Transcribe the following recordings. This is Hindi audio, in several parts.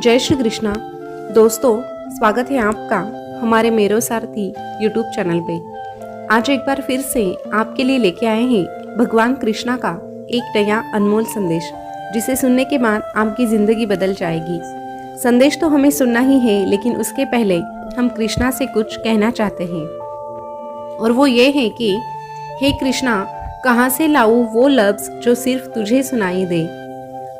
जय श्री कृष्णा। दोस्तों, स्वागत है आपका हमारे मेरो सारथी यूट्यूब चैनल पे। आज एक बार फिर से आपके लिए लेके आए हैं भगवान कृष्णा का एक नया अनमोल संदेश, जिसे सुनने के बाद आपकी ज़िंदगी बदल जाएगी। संदेश तो हमें सुनना ही है, लेकिन उसके पहले हम कृष्णा से कुछ कहना चाहते हैं, और वो ये है कि हे कृष्णा, कहाँ से लाऊं वो लफ्ज़ जो सिर्फ तुझे सुनाई दे।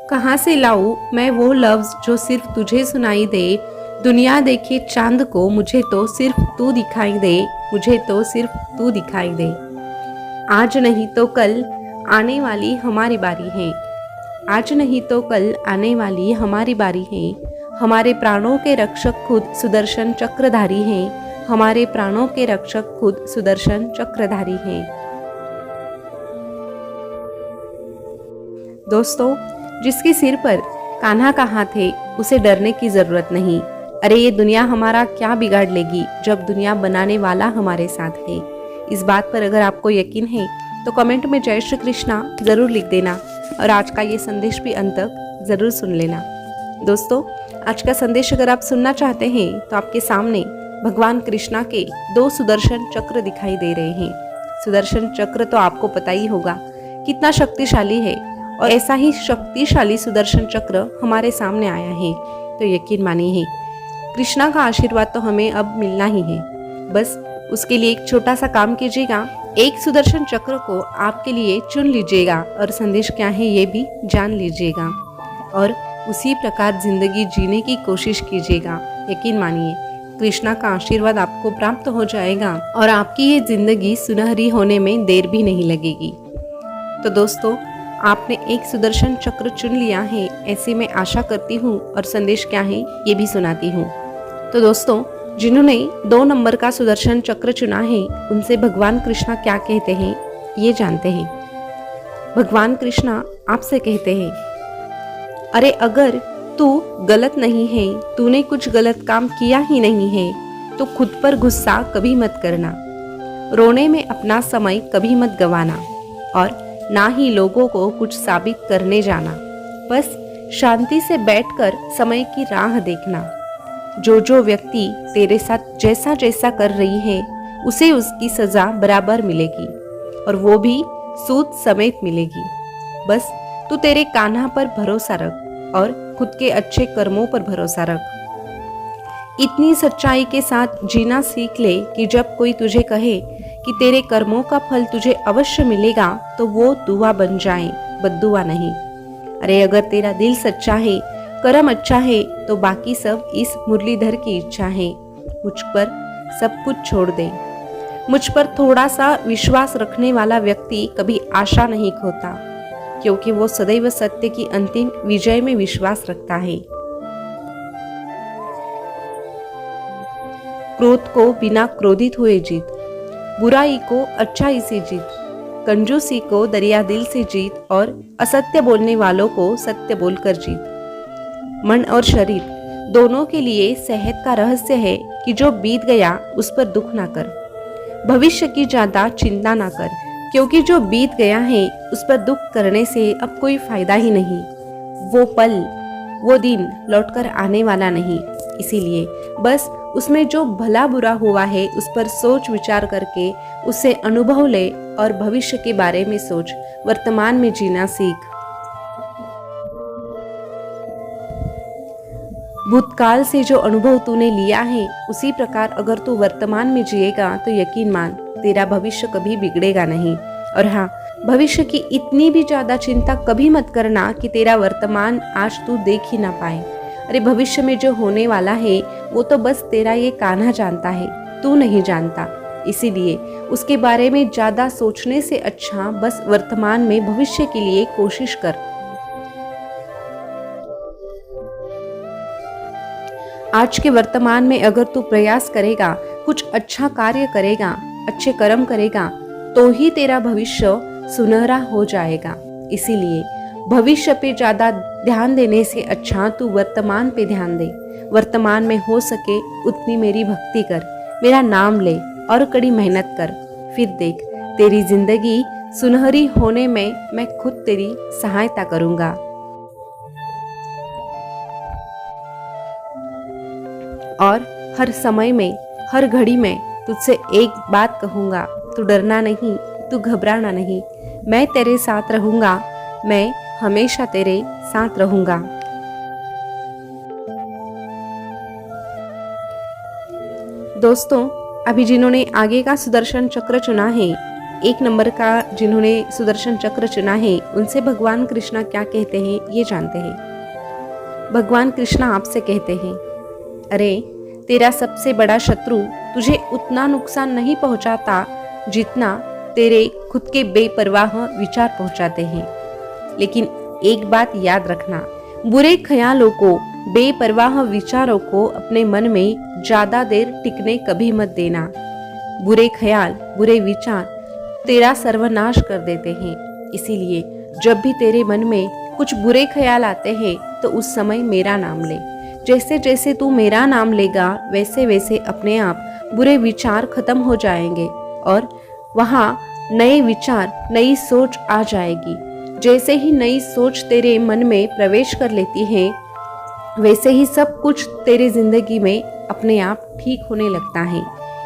कहाँ से लाऊं मैं वो लफ्ज़ जो सिर्फ तुझे सुनाई दे। दुनिया देखे चांद को, मुझे तो सिर्फ तू दिखाई दे, मुझे तो सिर्फ तू दिखाई दे। आज नहीं तो कल आने वाली हमारी बारी है, आज नहीं तो कल आने वाली हमारी बारी है। हमारे प्राणों के रक्षक खुद सुदर्शन चक्रधारी हैं, हमारे प्राणों के रक्षक खुद सुदर्शन चक्रधारी हैं। दोस्तों, जिसके सिर पर कान्हा का हाथ है, उसे डरने की जरूरत नहीं। अरे ये दुनिया हमारा क्या बिगाड़ लेगी जब दुनिया बनाने वाला हमारे साथ है। इस बात पर अगर आपको यकीन है तो कमेंट में जय श्री कृष्णा जरूर लिख देना, और आज का ये संदेश भी अंत तक जरूर सुन लेना। दोस्तों, आज का संदेश अगर आप सुनना चाहते हैं तो आपके सामने भगवान कृष्णा के 2 सुदर्शन चक्र दिखाई दे रहे हैं। सुदर्शन चक्र तो आपको पता ही होगा कितना शक्तिशाली है, और ऐसा ही शक्तिशाली सुदर्शन चक्र हमारे सामने आया है तो यकीन मानिए कृष्णा का आशीर्वाद तो हमें अब मिलना ही है। बस उसके लिए एक छोटा सा काम कीजिएगा, एक सुदर्शन चक्र को आपके लिए चुन लीजिएगा और संदेश क्या है ये भी जान लीजिएगा, और उसी प्रकार जिंदगी जीने की कोशिश कीजिएगा। यकीन मानिए कृष्णा का आशीर्वाद आपको प्राप्त हो जाएगा और आपकी ये जिंदगी सुनहरी होने में देर भी नहीं लगेगी। तो दोस्तों, आपने एक सुदर्शन चक्र चुन लिया है, ऐसे मैं आशा करती हूँ, और संदेश क्या है ये भी सुनाती हूँ। तो दोस्तों, जिन्होंने 2 नंबर का सुदर्शन चक्र चुना है, उनसे भगवान कृष्णा क्या कहते हैं ये जानते हैं। भगवान कृष्णा आपसे कहते हैं, अरे अगर तू गलत नहीं है, तूने कुछ गलत काम किया ही नहीं है, तो खुद पर गुस्सा कभी मत करना, रोने में अपना समय कभी मत गंवाना, और ना ही लोगों को कुछ साबित करने जाना। बस शांति से बैठकर समय की राह देखना। जो व्यक्ति तेरे साथ जैसा जैसा कर रही है, उसे उसकी सजा बराबर मिलेगी, और वो भी सूद समेत मिलेगी। बस तू तेरे कान्हा पर भरोसा रख और खुद के अच्छे कर्मों पर भरोसा रख। इतनी सच्चाई के साथ जीना सीख ले कि जब कोई तुझे कहे कि तेरे कर्मों का फल तुझे अवश्य मिलेगा, तो वो दुआ बन जाए, बद्दुआ नहीं। अरे अगर तेरा दिल सच्चा है, कर्म अच्छा है, तो बाकी सब इस मुरलीधर की इच्छा है। मुझ पर सब कुछ छोड़ दे। मुझ पर थोड़ा सा विश्वास रखने वाला व्यक्ति कभी आशा नहीं खोता, क्योंकि वो सदैव सत्य की अंतिम विजय में विश्वास रखता है। क्रोध को बिना क्रोधित हुए जीत, बुराई को अच्छाई से जीत, कंजूसी को दरिया दिल से जीत, और असत्य बोलने वालों को सत्य बोलकर जीत। मन और शरीर दोनों के लिए सेहत का रहस्य है कि जो बीत गया उस पर दुख ना कर, भविष्य की ज्यादा चिंता ना कर, क्योंकि जो बीत गया है उस पर दुख करने से अब कोई फायदा ही नहीं। वो पल, वो दिन लौटकर आने वाला नहीं। इसीलिए बस उसमें जो भला बुरा हुआ है उस पर सोच विचार करके उससे अनुभव ले, और भविष्य के बारे में सोच, वर्तमान में जीना सीख। भूतकाल से जो अनुभव तूने लिया है, उसी प्रकार अगर तू वर्तमान में जिएगा तो यकीन मान तेरा भविष्य कभी बिगड़ेगा नहीं। और हाँ, भविष्य की इतनी भी ज्यादा चिंता कभी मत करना कि तेरा वर्तमान आज तू देख ही ना पाए। अरे भविष्य में जो होने वाला है वो तो बस तेरा ये कान्हा जानता है, तू नहीं जानता। इसीलिए उसके बारे में ज्यादा सोचने से अच्छा बस वर्तमान में भविष्य के लिए कोशिश कर। आज के वर्तमान में अगर तू प्रयास करेगा, कुछ अच्छा कार्य करेगा, अच्छे कर्म करेगा, तो ही तेरा भविष्य सुनहरा हो जाएगा। इसीलिए भविष्य पे ज्यादा ध्यान देने से अच्छा तू वर्तमान पे ध्यान दे। वर्तमान में हो सके उतनी मेरी भक्ति कर, मेरा नाम ले और कड़ी मेहनत कर। फिर देख, तेरी जिंदगी सुनहरी होने में मैं खुद तेरी सहायता करूंगा। और हर समय में, हर घड़ी में तुझसे एक बात कहूँगा, तू डरना नहीं, तू घबराना नहीं, मैं तेरे साथ रहूँगा, मैं हमेशा तेरे साथ रहूँगा। दोस्तों, अभी जिन्होंने आगे का सुदर्शन चक्र चुना है, 1 नंबर का जिन्होंने सुदर्शन चक्र चुना है, उनसे भगवान कृष्णा क्या कहते हैं ये जानते हैं। भगवान कृष्णा आपसे कहते हैं, अरे तेरा सबसे बड़ा शत्रु तुझे उतना नुकसान नहीं पहुंचाता जितना तेरे खुद के बेपरवाह विचार पहुंचाते हैं। लेकिन एक बात याद रखना, बुरे ख्यालों को, बेपरवाह विचारों को अपने मन में ज्यादा देर टिकने कभी मत देना। बुरे ख्याल, बुरे विचार तेरा सर्वनाश कर देते हैं। इसीलिए जब भी तेरे मन में कुछ बुरे ख्याल आते हैं तो उस समय मेरा नाम ले। जैसे जैसे तू मेरा नाम लेगा वैसे वैसे अपने आप बुरे विचार खत्म हो जाएंगे और वहाँ नए विचार, नई सोच आ जाएगी। जैसे ही नई सोच तेरे मन में प्रवेश कर लेती है वैसे ही सब कुछ तेरे जिंदगी में अपने आप ठीक होने लगता है।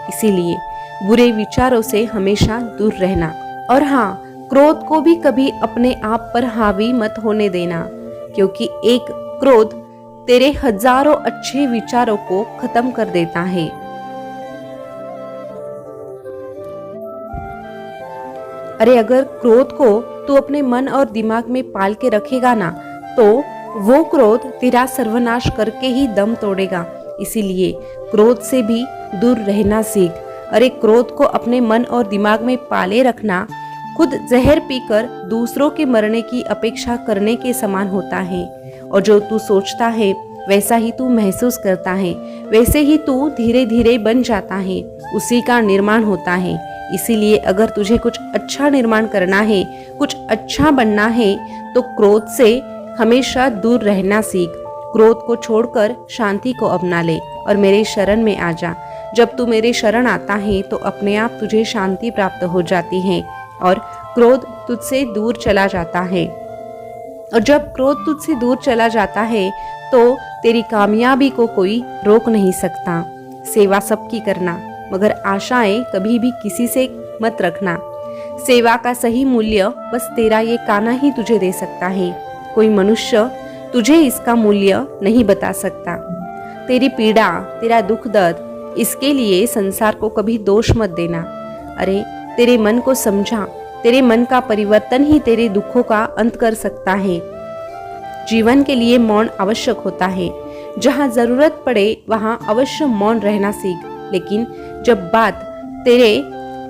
इसीलिए बुरे विचारों से हमेशा दूर रहना। और हाँ, क्रोध को भी कभी अपने आप पर हावी मत होने देना, क्योंकि एक क्रोध तेरे हजारों अच्छे विचारों को खत्म कर देता है। अरे अगर क्रोध को तू अपने मन और दिमाग में पाल के रखेगा ना, तो वो क्रोध तेरा सर्वनाश करके ही दम तोड़ेगा। इसीलिए क्रोध से भी दूर रहना सीख। अरे क्रोध को अपने मन और दिमाग में पाले रखना खुद जहर पीकर दूसरों के मरने की अपेक्षा करने के समान होता है। और जो तू सोचता है वैसा ही तू महसूस करता है, वैसे ही तू धीरे धीरे बन जाता है, उसी का निर्माण होता है। इसीलिए अगर तुझे कुछ अच्छा निर्माण करना है, कुछ अच्छा बनना है, तो क्रोध से हमेशा दूर रहना सीख। क्रोध को छोड़कर शांति को अपना ले और मेरे शरण में आ जा। जब तू मेरे शरण आता है तो अपने आप तुझे शांति प्राप्त हो जाती है और क्रोध तुझसे दूर चला जाता है। और जब क्रोध तुझसे दूर चला जाता है तो तेरी कामयाबी को कोई रोक नहीं सकता। सेवा सबकी करना, मगर आशाएं कभी भी किसी से मत रखना। सेवा का सही मूल्य बस तेरा ये कान्हा ही तुझे दे सकता है। कोई मनुष्य तुझे इसका मूल्य नहीं बता सकता। तेरी पीड़ा, तेरा दुख दर्द, इसके लिए संसार को कभी दोष मत देना। अरे तेरे मन को समझा, तेरे मन का परिवर्तन ही तेरे दुखों का अंत कर सकता है। जीवन के लिए मौन आवश्यक होता है। जहाँ जरूरत पड़े वहाँ अवश्य मौन रहना सीख। लेकिन जब बात तेरे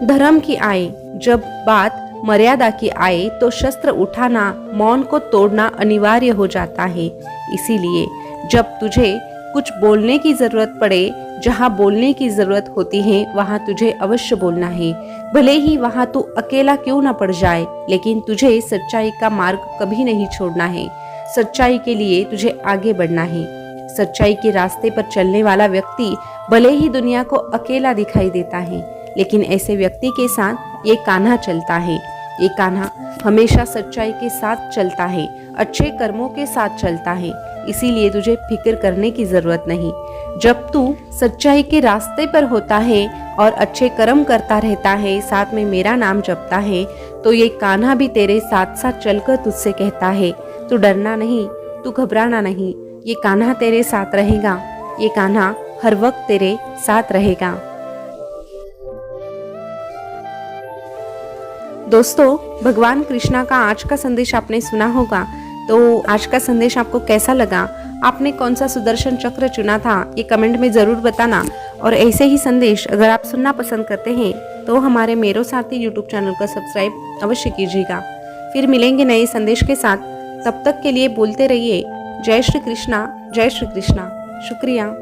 धर्म की आए, जब बात मर्यादा की आए, तो शस्त्र उठाना, मौन को तोड़ना अनिवार्य हो जाता है। इसीलिए जब तुझे कुछ बोलने की जरूरत पड़े, जहाँ बोलने की जरूरत होती है वहाँ तुझे अवश्य बोलना है। भले ही वहाँ तू अकेला क्यों ना पड़ जाए, लेकिन तुझे सच्चाई का मार्ग कभी नहीं छोड़ना है। सच्चाई के लिए तुझे आगे बढ़ना है। सच्चाई के रास्ते पर चलने वाला व्यक्ति भले ही दुनिया को अकेला दिखाई देता है, लेकिन ऐसे व्यक्ति के साथ ये कान्हा चलता है। ये कान्हा हमेशा सच्चाई के साथ चलता है, अच्छे कर्मों के साथ चलता है। इसीलिए तुझे फिक्र करने की जरूरत नहीं। जब तू सच्चाई के रास्ते पर होता है और अच्छे कर्म करता रहता है, साथ में मेरा नाम जपता है, तो ये कान्हा भी तेरे साथ साथ चलकर तुझसे कहता है, तू डरना नहीं, तू घबराना नहीं, ये कान्हा तेरे साथ रहेगा। ये कान्हा हर वक्त तेरे साथ रहेगा। दोस्तों, भगवान कृष्णा का आज का संदेश आपने सुना होगा, तो आज का संदेश आपको कैसा लगा? आपने कौन सा सुदर्शन चक्र चुना था, ये कमेंट में ज़रूर बताना। और ऐसे ही संदेश अगर आप सुनना पसंद करते हैं तो हमारे मेरो साथी यूट्यूब चैनल को सब्सक्राइब अवश्य कीजिएगा। फिर मिलेंगे नए संदेश के साथ। तब तक के लिए बोलते रहिए जय श्री कृष्णा, जय श्री कृष्णा। शुक्रिया।